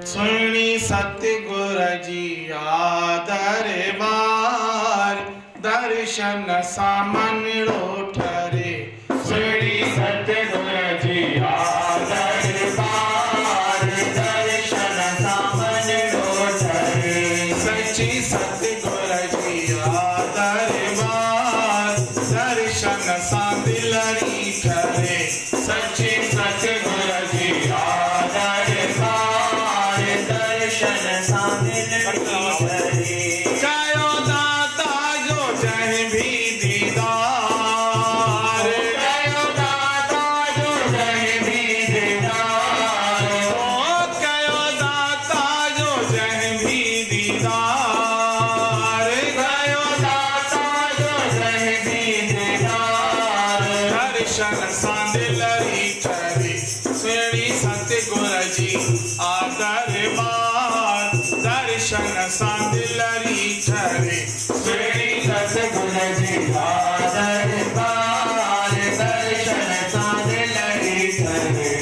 सुनी सतगुर जी दरबार दर्शन सामने ठरे। सुनी सतगुर जी दरबार दर्शन सामने ठरे। सच्ची सतगुर जी दरबार दर्शन सा दिलरी ठरे। सच्ची सतगुर जी दरबार दर्शन सा दिलरी ठरे। कयो दाता जो जह भी दीदार। कयो दाता जो जह भी दीदार। ओ कयो दाता जो जह भी दीदार। कयो दाता जो जह भी दीदार। दर्शन सा दिलरी ठरे। सुनी सतगुर जी दरबार दर्शन सा दिलरी ठरे। सुनी सतगुर जी दरबार दर्शन सा दिलरी ठरे।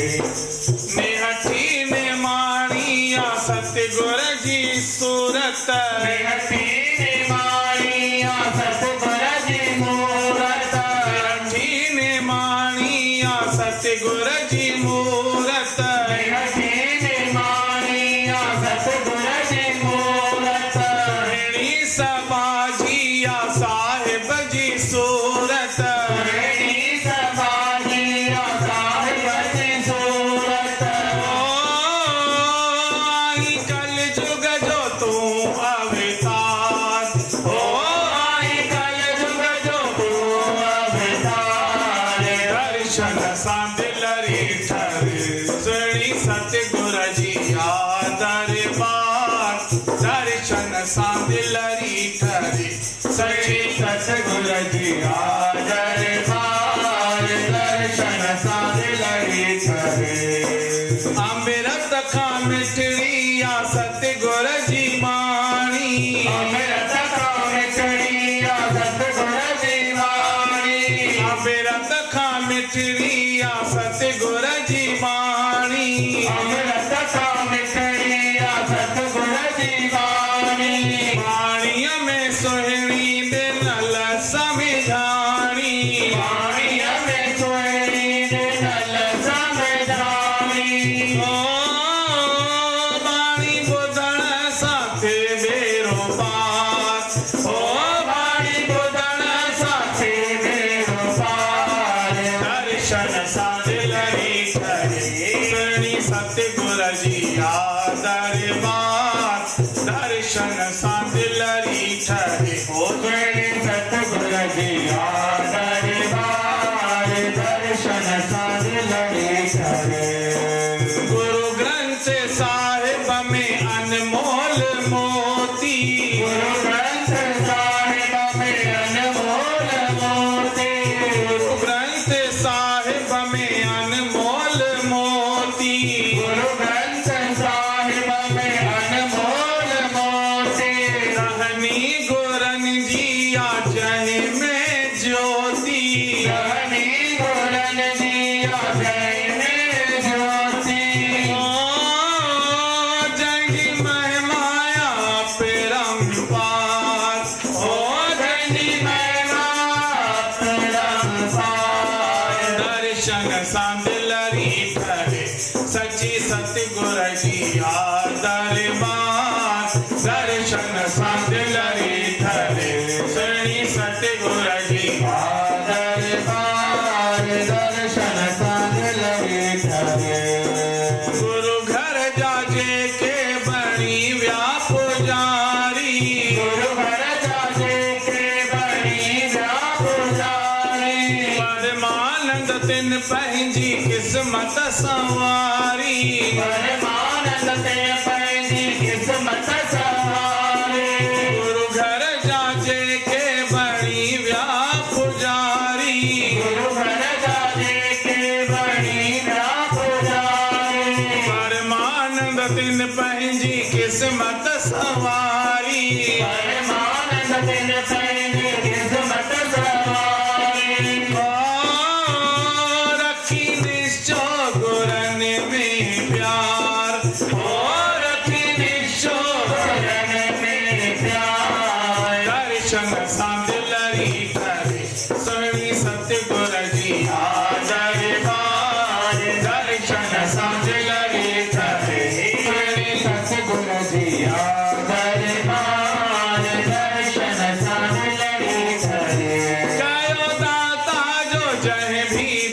निहठी ने माणिया सतगुर जी सूरत। निहठी ने माणिया सतगुर जी मूरत। निहठी ने माणिया सतगुर जी मूरत। निहठी ने माणिया सतगुर जी मूरत। सुहिणी सबाजिया साहिब जी सूरत। सुहिणी सबाजिया साहिब जी सूरत। आई कल जुग जो तू अवतार। ओ आई कल जुग जो तू अवतार। दर्शन सा दिलरी ठरे। सुनी सतगुर जी दरबार दर्शन सा दिलरी ठरे। सच्ची सतगुर जी दरबार दर्शन सा दिलरी ठरे। अमृत खा मिठड़िया सतगुर जी माणी। अमृत का मिठड़िया सतगुर जी वाणी। अमृत खा मिठड़िया सतगुर जी माणी। अमृत का मिठड़िया सतगुर जी वाणी। पाणीअ में सुहिणी दिनल समिझाणी। वाणीअ में सुहिणी दिनल समिझाणी। ओ बाणी ॿुधण सां थिए बेरो पार। ओ वाणी ॿुधण सां थिए बेड़ो पार। दर्शन सा दिलरी ठरे। सुहिणी सतगुर जी दरबार दर्शन सा दिलरी ठरे। ओ सुहिणी सतगुर जी दरबार दर्शन सा दिलरी ठरे। गुरु ग्रंथ साहिब में अनमोल मोती। गुरु ग्रंथ साहिब में अनमोल मोती। गुरु ग्रंथ साहिब में अनमोल मोती। गुरु ग्रंथ साहिब में अनमोल मोती। रहनी गुरन जी जय में ज्योति। रहनी गुरन जी जय में ज्योति। ओ जंगी महिमाया परम्पार। ओ धनी महिमा परम्पार। दर्शन सा दिलरी ठरे। सच्ची सतगुर जी दरबार दर्शन सा दिलरी ठरे। सुनी सतगुर जी दरबार दर्शन सा दिलरी ठरे। गुरु घर जाजे के बणी व्या पुजारी। गुरु घर जाजे के बड़ी व्यापुजारी। परमानंद तिन पंहिंजी किस्मत संवारी। परमानंद ते पंहिंजी किस्मत संवारी। गुरु घर जाजे के बणी व्या पुजारी। गुरु घर जाजे के बड़ी व्यापुजारी। परमानंद तिन पंहिंजी किस्मत संवारी। परमानंद तिन पंहिंजी किस्मत संवारी। ओ रखी निश्चो गुरन में प्यार। और भी